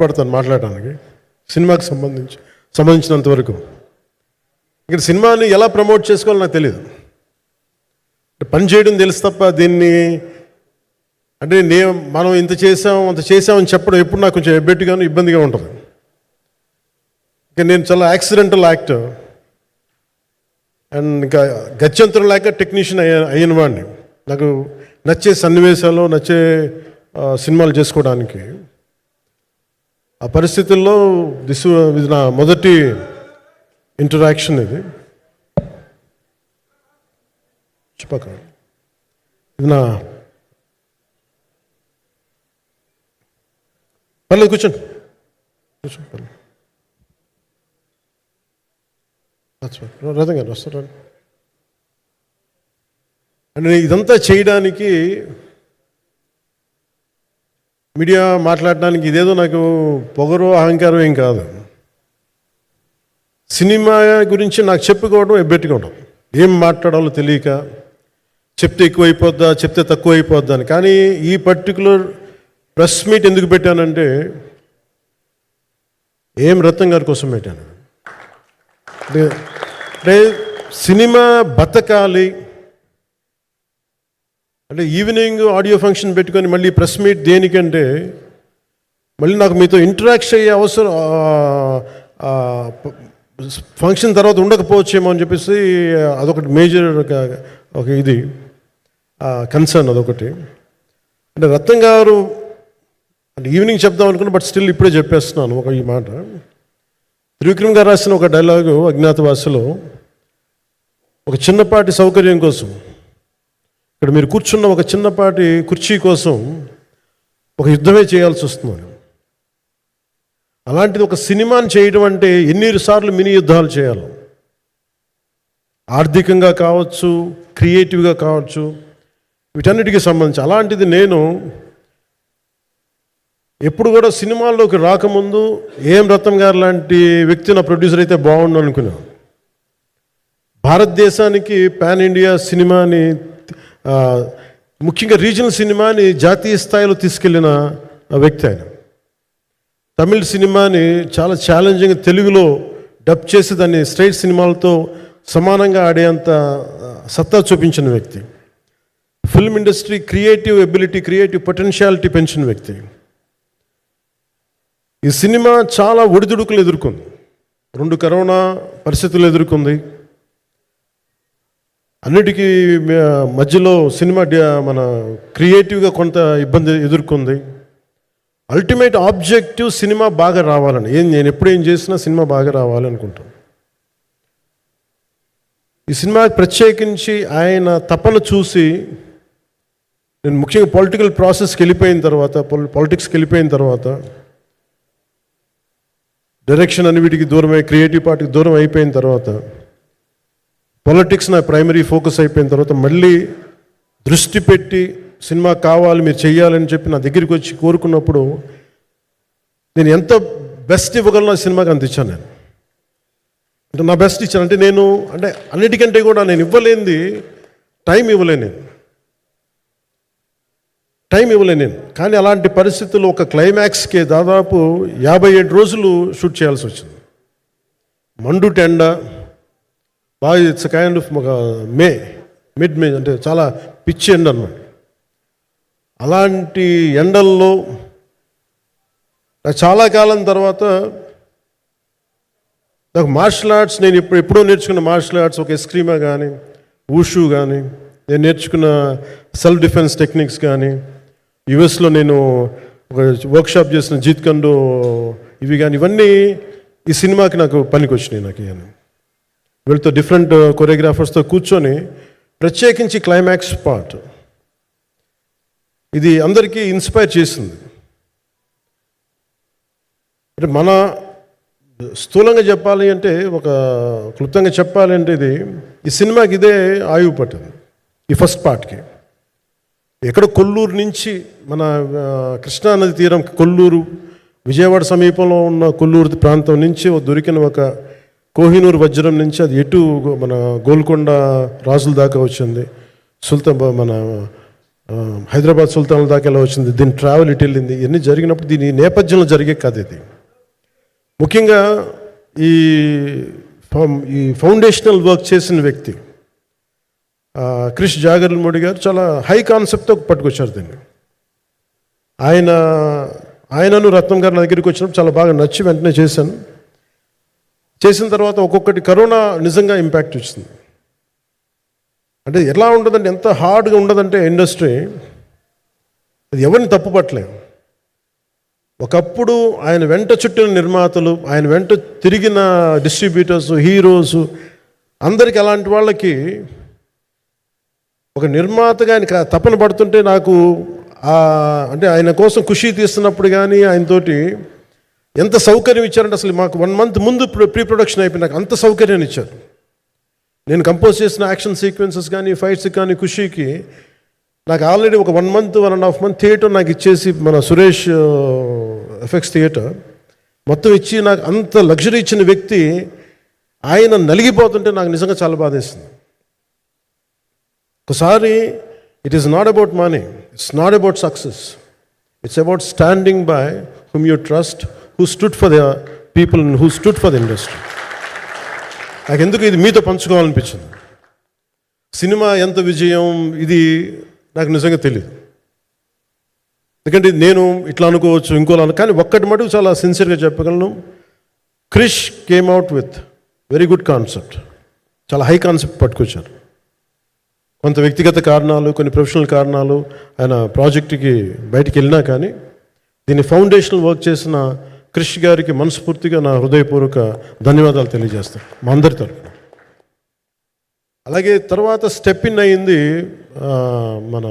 పడతాను మాట్లాడడానికి సినిమాకి సంబంధించినంత వరకు. ఇక్కడ సినిమాని ఎలా ప్రమోట్ చేసుకోవాలో నాకు తెలియదు. పని చేయడం తెలుసు తప్ప దీన్ని అంటే మనం ఇంత చేసామని చెప్పడం ఎప్పుడు నాకు కొంచెం ఎబ్బెట్టుగాను ఇబ్బందిగా ఉంటుంది. ఇంకా నేను చాలా యాక్సిడెంటల్ యాక్టర్ అండ్ ఇంకా గత్యంతరం లేక టెక్నీషియన్ అయిన వాడిని. నాకు నచ్చే సన్నివేశాలు నచ్చే సినిమాలు చేసుకోవడానికి ఆ పరిస్థితుల్లో ఇది నా మొదటి ఇంటరాక్షన్. ఇది నా పర్లేదు కూర్చోండి. రథం గారు వస్తారు అంటే ఇదంతా చేయడానికి మీడియా మాట్లాడడానికి ఇదేదో నాకు పొగరు అహంకారం ఏం కాదు. సినిమా గురించి నాకు చెప్పుకోవడం ఎబ్బెట్టుకోవడం, ఏం మాట్లాడాలో తెలియక చెప్తే ఎక్కువైపోద్దా చెప్తే తక్కువ అయిపోద్దా అని. కానీ ఈ పర్టికులర్ ప్రెస్ మీట్ ఎందుకు పెట్టానంటే ఏం రత్నం గారి కోసం పెట్టాను. అంటే సినిమా బతకాలి అంటే ఈవినింగ్ ఆడియో ఫంక్షన్ పెట్టుకొని మళ్ళీ ప్రెస్ మీట్ దేనికంటే మళ్ళీ నాకు మీతో ఇంటరాక్ట్ అయ్యే అవసరం ఫంక్షన్ తర్వాత ఉండకపోవచ్చేమో అని చెప్పేసి అదొకటి మేజర్ ఒక ఇది కన్సర్న్. అదొకటి అంటే రత్నం గారు అంటే ఈవినింగ్ చెప్దాం అనుకున్నా, బట్ స్టిల్ ఇప్పుడే చెప్పేస్తున్నాను ఈ మాట. త్రివిక్రమ్ గారు రాసిన ఒక డైలాగు అజ్ఞాతవాసిలో, ఒక చిన్నపాటి సౌకర్యం కోసం ఇక్కడ మీరు కూర్చున్న ఒక చిన్నపాటి కుర్చీ కోసం ఒక యుద్ధమే చేయాల్సి వస్తుంది. అలాంటిది ఒక సినిమాని చేయడం అంటే ఎన్నిసార్లు మినీ యుద్ధాలు చేయాలి, ఆర్థికంగా కావచ్చు క్రియేటివ్గా కావచ్చు వీటన్నిటికీ సంబంధించి. అలాంటిది నేను ఎప్పుడు కూడా సినిమాల్లోకి రాకముందు ఏం రత్నం గారు లాంటి వ్యక్తి నా ప్రొడ్యూసర్ అయితే బాగుండు అనుకున్నాను. భారతదేశానికి పాన్ ఇండియా సినిమాని ముఖ్యంగా రీజనల్ సినిమాని జాతీయ స్థాయిలో తీసుకెళ్ళిన వ్యక్తి ఆయన. తమిళ సినిమాని చాలా ఛాలెంజింగ్ తెలుగులో డబ్ చేసి దాన్ని స్ట్రైట్ సినిమాలతో సమానంగా ఆడేంత సత్తా చూపించిన వ్యక్తి. Film industry creative ability creative potentiality పెంచిన వ్యక్తి. ఈ సినిమా చాలా ఒడిదుడుకులు ఎదుర్కొంది, 2 కరోనా పరిస్థితులు ఎదుర్కొంది. అన్నిటికీ మధ్యలో సినిమా మన క్రియేటివ్గా కొంత ఇబ్బంది ఎదుర్కొంది. అల్టిమేట్ ఆబ్జెక్టివ్ సినిమా బాగా రావాలని, నేను ఎప్పుడు ఏం చేసినా సినిమా బాగా రావాలనుకుంటాను. ఈ సినిమా ప్రత్యేకించి ఆయన తపన చూసి నేను ముఖ్యంగా పొలిటికల్ ప్రాసెస్కి వెళ్ళిపోయిన తర్వాత పాలిటిక్స్కి వెళ్ళిపోయిన తర్వాత డైరెక్షన్ అని వీటికి దూరమై క్రియేటివ్ పార్టీకి దూరం అయిపోయిన తర్వాత పాలిటిక్స్ నా ప్రైమరీ ఫోకస్ అయిపోయిన తర్వాత మళ్ళీ దృష్టి పెట్టి సినిమా కావాలి మీరు చెయ్యాలని చెప్పి నా దగ్గరికి వచ్చి కోరుకున్నప్పుడు నేను ఎంత బెస్ట్ ఇవ్వగలను ఆ సినిమాకి అంత ఇచ్చాను. నేను అంటే నా బెస్ట్ ఇచ్చాను. అంటే నేను అంటే అన్నిటికంటే కూడా నేను ఇవ్వలేనిది టైం ఇవ్వలేను నేను. కానీ అలాంటి పరిస్థితుల్లో ఒక క్లైమాక్స్కి దాదాపు 57 రోజులు షూట్ చేయాల్సి వచ్చింది. మండు టెండ బాగా ఇట్స్ కైండ్ ఆఫ్ ఒక మిడ్ మే అంటే చాలా పిచ్చి ఎండ అన్నమాట. అలాంటి ఎండల్లో నాకు చాలా కాలం తర్వాత నాకు మార్షల్ ఆర్ట్స్ నేను ఎప్పుడో నేర్చుకున్న మార్షల్ ఆర్ట్స్ ఒక ఎస్క్రీమా కానీ ఊషు కానీ నేను నేర్చుకున్న సెల్ఫ్ డిఫెన్స్ టెక్నిక్స్ కానీ యుఎస్లో నేను ఒక వర్క్షాప్ చేసిన జీత్ కండో ఇవి కానీ ఇవన్నీ ఈ సినిమాకి నాకు పనికి వచ్చినాయి. నాకు వీళ్ళతో డిఫరెంట్ కొరియోగ్రాఫర్స్తో కూర్చొని ప్రత్యేకించి క్లైమాక్స్ పార్ట్ ఇది అందరికీ ఇన్స్పైర్ చేసింది. అంటే మన స్థూలంగా చెప్పాలి అంటే ఒక క్లుప్తంగా చెప్పాలి అంటే ఈ సినిమాకి ఇదే ఆయువు పట్టింది. ఈ ఫస్ట్ పార్ట్కి ఎక్కడ కొల్లూరు నుంచి మన కృష్ణానది తీరం కొల్లూరు విజయవాడ సమీపంలో ఉన్న కొల్లూరు ప్రాంతం నుంచి దొరికిన ఒక కోహినూరు వజ్రం నుంచి అది ఎటు మన గోల్కొండ రాజుల దాకా వచ్చింది. మన హైదరాబాద్ సుల్తాన్ దాకా ఎలా వచ్చింది, దీని ట్రావెల్ ఇటు వెళ్ళింది, ఇవన్నీ జరిగినప్పుడు దీని నేపథ్యంలో జరిగే కథ ఇది. ముఖ్యంగా ఈ ఫౌండేషనల్ వర్క్ చేసిన వ్యక్తి క్రిష్ జాగర్లమూడి గారు చాలా హై కాన్సెప్ట్తో పట్టుకొచ్చారు దీన్ని. ఆయనను రత్నం గారు నా దగ్గరికి వచ్చినప్పుడు చాలా బాగా నచ్చి వెంటనే చేశాను. చేసిన తర్వాత ఒక్కొక్కటి కరోనా నిజంగా ఇంపాక్ట్ వచ్చింది. అంటే ఎలా ఉండదంటే, ఎంత హార్డ్గా ఉండదంటే ఇండస్ట్రీ, అది ఎవరిని తప్పు పట్టలేము. ఒకప్పుడు ఆయన వెంట చుట్టిన నిర్మాతలు, ఆయన వెంట తిరిగిన డిస్ట్రిబ్యూటర్స్, హీరోస్, అందరికి అలాంటి వాళ్ళకి ఒక నిర్మాతగా ఆయన తపన పడుతుంటే నాకు అంటే ఆయన కోసం ఖుషి తీస్తున్నప్పుడు కానీ ఆయనతోటి ఎంత సౌకర్యం ఇచ్చారంటే, అసలు మాకు 1 month ముందు ప్రీ ప్రొడక్షన్ అయిపోయి నాకు అంత సౌకర్యాన్ని ఇచ్చారు. నేను కంపోజ్ చేసిన యాక్షన్ సీక్వెన్సెస్ కానీ, ఫైట్స్ కానీ ఖుషీకి నాకు ఆల్రెడీ ఒక 1 month 1.5 month థియేటర్ నాకు ఇచ్చేసి, మన సురేష్ ఎఫెక్ట్స్ థియేటర్ మొత్తం ఇచ్చి నాకు అంత లగ్జరీ ఇచ్చిన వ్యక్తి ఆయన నలిగిపోతుంటే నాకు నిజంగా చాలా బాధేస్తుంది. ఒకసారి it is not about money, it's not about success, it's about standing by whom you trust, who stood for the people and who stood for the industry. నాకు ఎందుకు ఇది మీతో పంచుకోవాలనిపించింది. సినిమా ఎంత విజయం ఇది నాకు నిజంగా తెలియదు, ఎందుకంటే నేను ఇట్లా అనుకోవచ్చు, ఇంకోలా కానీ ఒక్కటి మటుకు చాలా సిన్సియర్గా చెప్పగలను. Krish came out with very good concept, చాలా హై కాన్సెప్ట్ పట్టుకొచ్చారు. కొంత వ్యక్తిగత కారణాలు, కొన్ని ప్రొఫెషనల్ కారణాలు ఆయన ప్రాజెక్టుకి బయటికి వెళ్ళినా కానీ దీన్ని ఫౌండేషనల్ వర్క్ చేసిన క్రిష్ గారికి మనస్ఫూర్తిగా నా హృదయపూర్వక ధన్యవాదాలు తెలియజేస్తాను మా అందరి తరఫున. అలాగే తర్వాత స్టెప్ ఇన్ అయ్యింది మన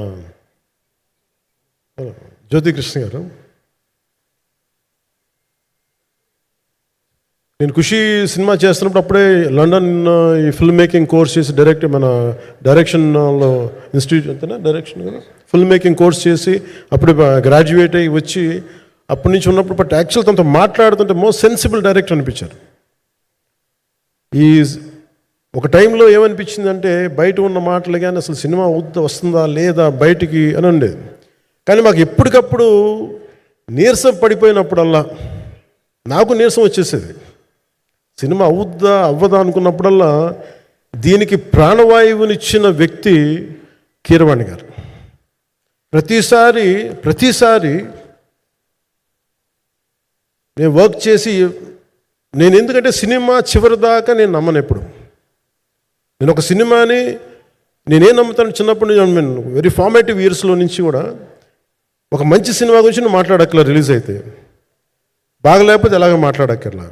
జ్యోతికృష్ణ గారు. నేను ఖుషి సినిమా చేస్తున్నప్పుడు అప్పుడే లండన్ ఈ ఫిల్మ్ మేకింగ్ కోర్స్ చేసి మన డైరెక్షన్లో ఇన్స్టిట్యూట్ అంతేనా డైరెక్షన్ కదా, ఫిల్మ్ మేకింగ్ కోర్స్ చేసి అప్పుడు గ్రాడ్యుయేట్ అయ్యి వచ్చి అప్పటి నుంచి ఉన్నప్పుడు బట్ యాక్చువల్ తనతో మాట్లాడుతుంటే మోస్ట్ సెన్సిబుల్ డైరెక్టర్ అనిపించారు. ఈ ఒక టైంలో ఏమనిపించిందంటే బయట ఉన్న మాటలు కానీ అసలు సినిమా వస్తుందా లేదా బయటికి అని ఉండేది. కానీ మాకు ఎప్పటికప్పుడు నీరసం పడిపోయినప్పుడల్లా నాకు నీరసం వచ్చేసేది. సినిమా అవుద్దా అవ్వదా అనుకున్నప్పుడల్లా దీనికి ప్రాణవాయువునిచ్చిన వ్యక్తి కీరవాణి గారు. ప్రతిసారి నేను వర్క్ చేసి నేను ఎందుకంటే సినిమా చివరి దాకా నేను నమ్మను ఎప్పుడు. నేను ఒక సినిమాని నేనేం నమ్ముతాను, చిన్నప్పటి నుంచి వెరీ ఫార్మేటివ్ ఇయర్స్లో నుంచి కూడా ఒక మంచి సినిమా గురించి నువ్వు మాట్లాడక్కర్లా, రిలీజ్ అయితే బాగలేకపోతే ఎలాగ మాట్లాడక్కర్లా.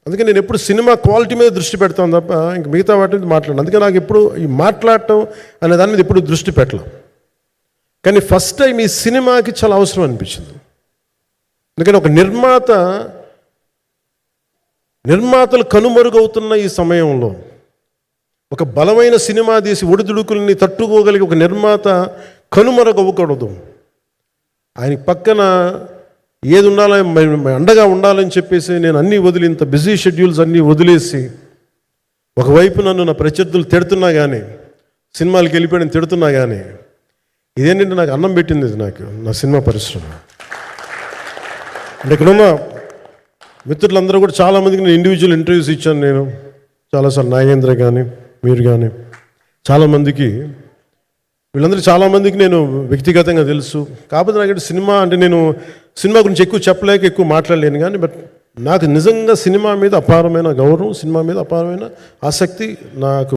అందుకే నేను ఎప్పుడు సినిమా క్వాలిటీ మీద దృష్టి పెడతాను తప్ప ఇంక మిగతా వాటి మీద మాట్లాడను. అందుకే నాకు ఎప్పుడు ఈ మాట్లాడటం అనే దాని మీద ఎప్పుడు దృష్టి పెట్టలేం. కానీ ఫస్ట్ టైం ఈ సినిమాకి చాలా అవసరం అనిపించింది. ఎందుకంటే ఒక నిర్మాతలు కనుమరుగవుతున్న ఈ సమయంలో ఒక బలమైన సినిమా తీసి ఒడిదుడుకుల్ని తట్టుకోగలిగి ఒక నిర్మాత కనుమరుగవ్వకూడదు. ఆయన పక్కన ఏది ఉండాలని అండగా ఉండాలని చెప్పేసి నేను అన్నీ వదిలి, ఇంత బిజీ షెడ్యూల్స్ అన్నీ వదిలేసి, ఒకవైపు నన్ను నా ప్రత్యర్థులు తిడుతున్నా కానీ, సినిమాలకు వెళ్ళిపోయిన తిడుతున్నా కానీ, ఇదేంటంటే నాకు అన్నం పెట్టింది ఇది నాకు నా సినిమా పరిశ్రమ. అంటే ఇక్కడున్న మిత్రులందరూ కూడా చాలామందికి నేను ఇండివిజువల్ ఇంటర్వ్యూస్ ఇచ్చాను. నేను చాలాసార్లు నాగేంద్ర కానీ మీరు కానీ చాలామందికి, వీళ్ళందరూ చాలామందికి నేను వ్యక్తిగతంగా తెలుసు. కాకపోతే నాకు సినిమా అంటే నేను సినిమా గురించి ఎక్కువ చెప్పలేక ఎక్కువ మాట్లాడలేను. కానీ బట్ నాకు నిజంగా సినిమా మీద అపారమైన గౌరవం, సినిమా మీద అపారమైన ఆసక్తి నాకు